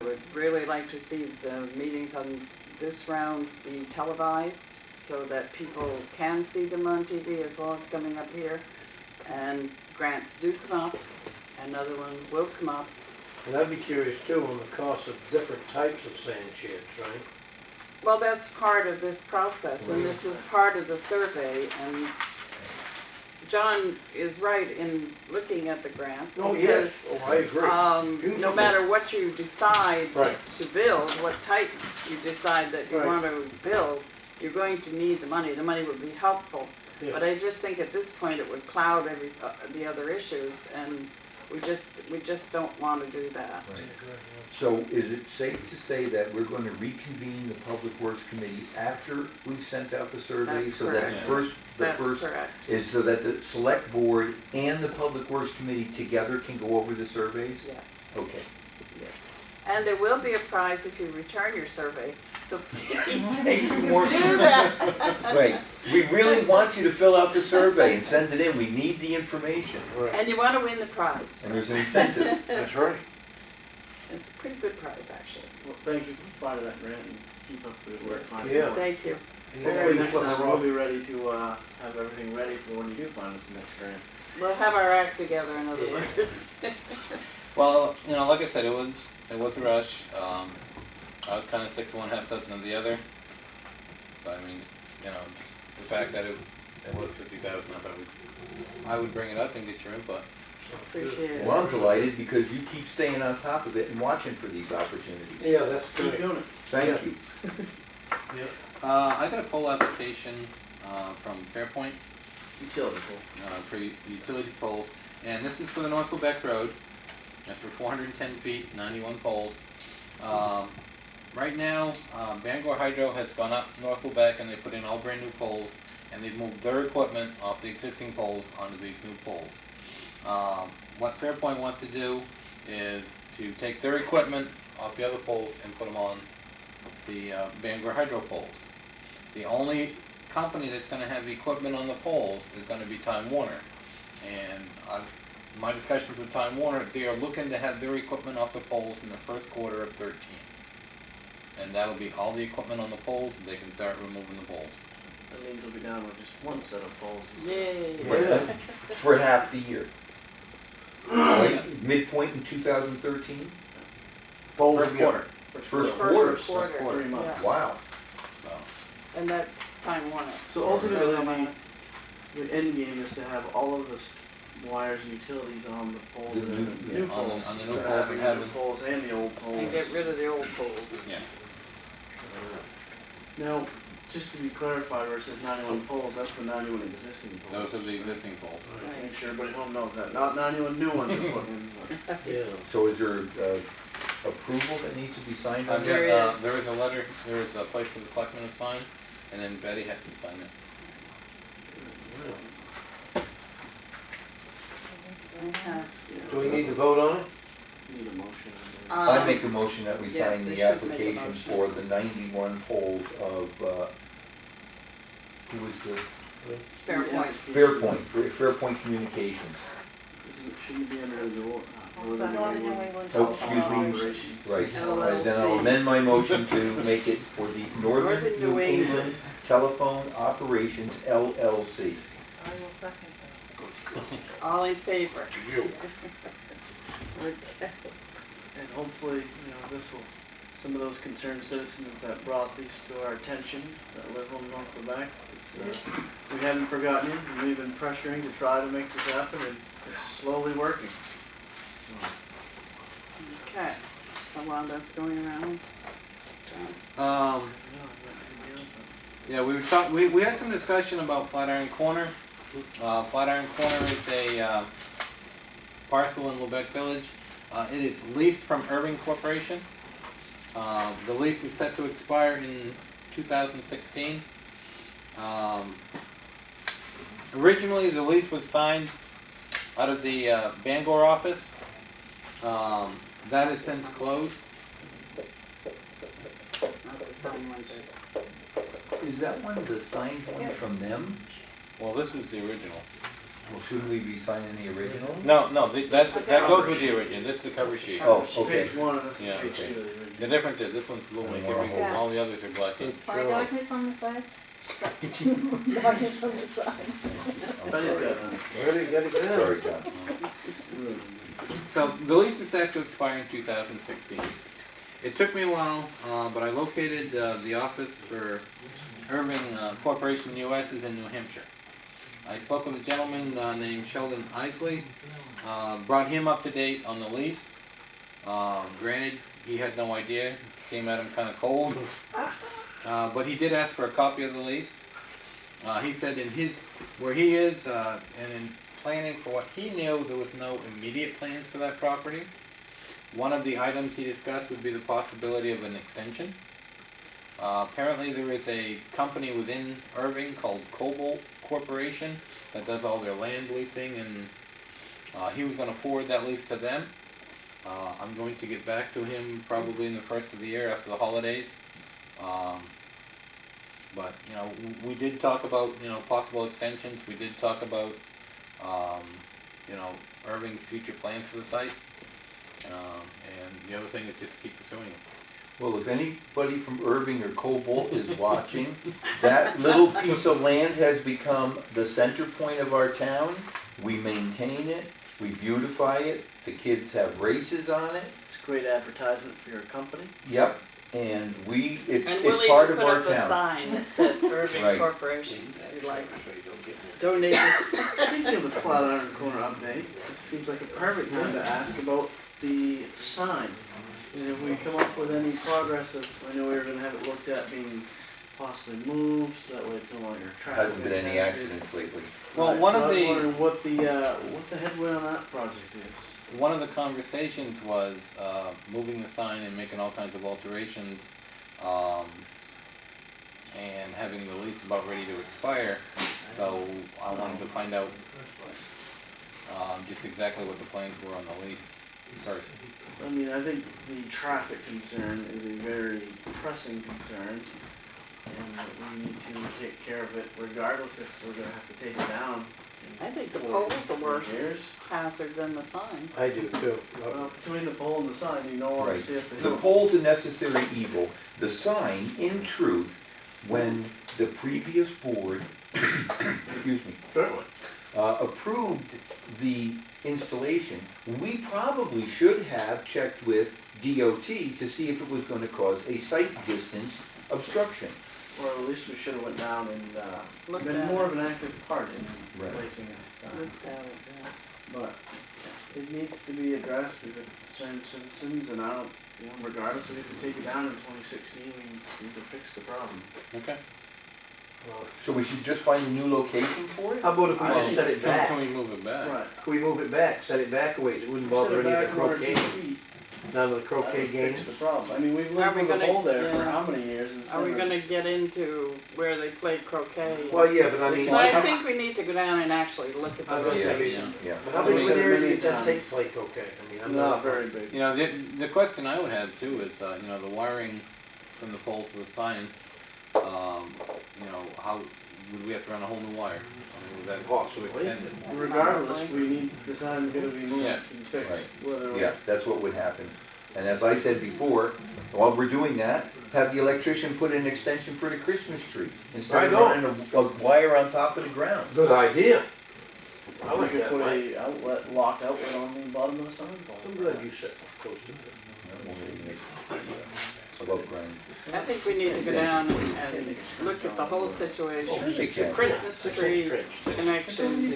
I would really like to see the meetings on this round be televised so that people can see them on TV as well as coming up here. And grants do come up, another one will come up. And I'd be curious too on the cost of different types of sand sheds, right? Well, that's part of this process, and this is part of the survey, and John is right in looking at the grant. Oh, yes, I agree. No matter what you decide Right. to build, what type you decide that you Right. want to build, you're going to need the money. The money would be helpful. Yeah. But I just think at this point it would cloud the other issues, and we just don't want to do that. Right. So is it safe to say that we're going to reconvene the Public Works Committee after we've sent out the survey? That's so that correct. the That's first correct. is so that the Select Board and the Public Works Committee together can go over the surveys? Yes, Okay. yes. And there will be a prize if you return your survey, so please Thank you more. do that. Right. We really want you to fill out the survey and send it in. We need the information. Right. And you want to win the prize. And there's an incentive. That's right. It's a pretty good prize, actually. Well, thank you for finding that grant and keep up the good work. finding Yeah. it. Thank you. And Hopefully hopefully next flip time the we'll rock. be ready to have everything ready for when you do find us the next grant. We'll have our act together, in other Yeah. words. Well, you know, like I said, it was a rush. I was kind of 6 of one, half dozen of the other. But I mean, you know, just the fact that it was 50,000, I thought I would bring it up and get your input. Appreciate it. Well, I'm delighted because you keep staying on top of it and watching for these opportunities. Yeah, that's Keep good. doing it. Thank you. Yeah. I got a poll application from Fairpoint Utility pole. for utility poles, and this is for the North Lubec Road. That's for 410 feet, 91 poles. Right now, Bangor Hydro has gone up North Lubec and they put in all brand new poles, and they've moved their equipment off the existing poles onto these new poles. What Fairpoint wants to do is to take their equipment off the other poles and put them on the Bangor Hydro poles. The only company that's going to have equipment on the poles is going to be Time Warner. And my discussions with Time Warner, they are looking to have their equipment off the poles in the first quarter of 13. And that'll be all the equipment on the poles, and they can start removing the poles. That means we'll be down with just one set of poles. Yay. For half the year. Right? Midpoint in 2013? First quarter. First quarter. First quarter. 3 months. Yeah. Wow. So, And that's Time Warner. So ultimately, Very I mean, honest. the end game is to have all of the wires and utilities on the poles The and new- the yeah, new on the- poles. on the new instead of poles having and the new having- poles and the old poles. And get rid of the old poles. yes. Now, just to be clarified, where it says 91 poles, that's the 91 existing poles. Those are the existing poles. Right. Make sure everybody at home knows that. Not 91 new ones are put in. but- Yeah. So is there approval that needs to be signed on There that? is. There is a letter, there is a place for the selectmen to sign, and then Betty has to sign it. Do we need to vote on it? Need a motion. I make a motion that we yes, sign we the should make a application motion. for the 91 poles of, who was the, Fair point. Fairpoint Communications. Shouldn't be under the law. Northern New England Oh, Telephone excuse me. Right, LLC. then I'll amend my motion to make it for the Northern New England Telephone Operations LLC. I will second that. All in favor? You. Okay. And hopefully, you know, this will, some of those concerned citizens that brought these to our attention, that live on North Lubec, we haven't forgotten you, and we've been pressuring to try to make this happen, and it's slowly working. Okay, so while that's going around, John? Yeah, we had some discussion about Flatiron Corner. Flatiron Corner is a parcel in Lubec Village. It is leased from Irving Corporation. The lease is set to expire in 2016. Originally, the lease was signed out of the Bangor office. That has since closed. Not the signed one, but Is that one of the signed ones from them? Well, this is the original. Well, shouldn't we be signing the original? No, that the goes cover with the original, this is the cover sheet. Oh, okay. Page one, and this is Yeah, page okay. two. The difference is, this one's blue ink, Yeah. all the others are black ink. My documents on the side? Documents on the side. But he's got one. Ready, get it down. Sorry, John. So the lease is set to expire in 2016. It took me a while, but I located the office for Irving Corporation US is in New Hampshire. I spoke with a gentleman named Sheldon Isley, brought him up to date on the lease. Granted, he had no idea, came at him kind of cold, but he did ask for a copy of the lease. He said where he is, and in planning for what he knew, there was no immediate plans for that property. One of the items he discussed would be the possibility of an extension. Apparently there is a company within Irving called Cobalt Corporation that does all their land leasing, and he was going to forward that lease to them. I'm going to get back to him probably in the first of the year after the holidays. But, you know, we did talk about, you know, possible extensions. We did talk about, you know, Irving's future plans for the site. And the other thing is just keep pursuing it. Well, if anybody from Irving or Cobalt is watching, that little piece of land has become the center point of our town. We maintain it, we beautify it, the kids have races on it. It's a great advertisement for your company. Yep, and And we'll it's part even of put our up a town. sign that says Irving Right. Corporation, if you like, donations. Speaking of the Flatiron Corner update, it seems like a perfect time to ask about the sign. And if we come up with any progress of, I know we were gonna have it looked at being possibly moved, so that way it's no longer traffic. Hasn't been any impacted. accidents lately. Well, Right, one so of I was the wondering what the headway on that project is. One of the conversations was moving the sign and making all kinds of alterations, and having the lease about ready to expire. So I wanted to find out just exactly what the plans were on the lease first. I mean, I think the traffic concern is a very pressing concern, and that we need to take care of it regardless if we're gonna have to take it down. in I think the 4 pole's a worse years. hazard than the sign. I do too. Well, between the pole and the sign, you no longer Right. see if The pole's a necessary evil. The sign, in truth, when the previous board, excuse me, Certainly. approved the installation, we probably should have checked with DOT to see if it was going to cause a sight distance obstruction. Or at least we should have went down and Looked been at more it. of an active part in Right. replacing a sign. Looked at it, yeah. But it needs to be addressed. We've got concerned citizens, and I don't, you know, regardless if we have to take it down in 2016, we need to fix the problem. Okay. So we should just find a new location for it? How about if we I just think- set it Can back? we move it back? Right. Can we move it back, set it back a ways? It wouldn't Set bother it any of back the 1 or 2 croquet, feet. none of the That croquet would games. fix the problem. I mean, we've Are lived we with a gonna- hole there for yeah. how many years? And Are we never- gonna get into where they played croquet? Well, yeah, but I mean, So I think we need to go down and actually look at the I was gonna say, location. Yeah. but how big of an area Many does that times. take to play croquet? I mean, I'm Not not very big. You know, the question I would have too is, you know, the wiring from the pole to the sign, you know, how, would we have to run a whole new wire? I mean, would that Possibly. extend it? Regardless, we need, the sign's gonna be moved Yeah. and fixed, Right. whether Yeah, that's what would happen. And as I said before, while we're doing that, have the electrician put an extension for the Christmas tree instead of Right on. running a wire on top of the ground. Good idea. I we like could that, put Mike. a outlet, locked outlet on the bottom of the sign pole. I'm glad you said close to it. Above ground. I think we need to go down and look at the whole Oh, situation, they the can. Christmas tree Trench. connection,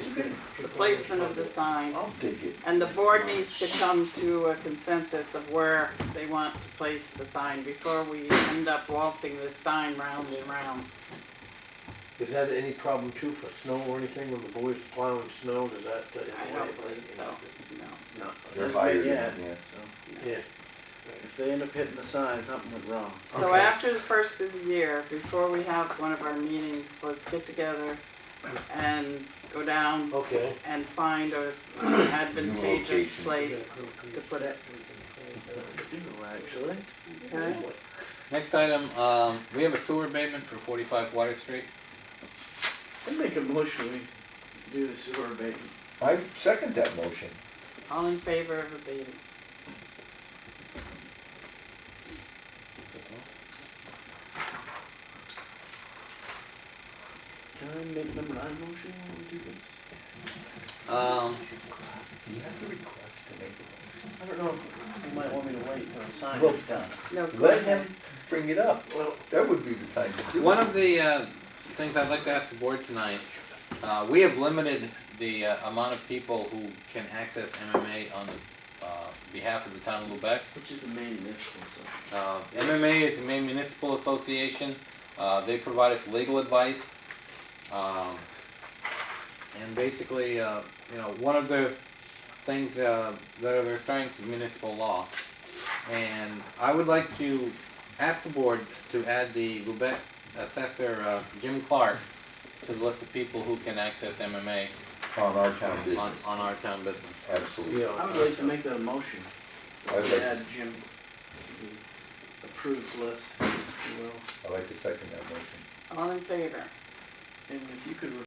the placement of the sign. I'll dig it. And the board needs to come to a consensus of where they want to place the sign before we end up waltzing this sign round and round. Is that any problem too for snow or anything when the boys plowing snow? Does that? I don't believe so, no. No. They're That's higher good, than yeah. that, yeah. So, Yeah. if they end up hitting the sign, something went wrong. So Okay. after the first of the year, before we have one of our meetings, let's get together and go down Okay. and find a advantageous location. place to put it, Actually. okay? Next item, we have a sewer abatement for 45 Water Street. I'd make a motion, we do the sewer abatement. I second that motion. All in favor of abating? Can I make number 9 motion while we do this? Do you have the request to make the motion? I don't know if you might want me to wait until the sign Well, is done. No, go Let ahead. him bring it up. Well, That would be the time to do it. One of the things I'd like to ask the board tonight, we have limited the amount of people who can access MMA on the behalf of the town of Lubec. which is the main municipal, so. MMA is the Maine Municipal Association. They provide us legal advice. And basically, one of the things that are their strengths is municipal law. And I would like to ask the board to add the Lubec assessor, Jim Clark, to the list of people who can access MMA On our town business. on our town business. Absolutely. I would like to make that a motion. I would like to- Add Jim to the approved list, if you will. I'd like to second that motion. All in favor? And if you could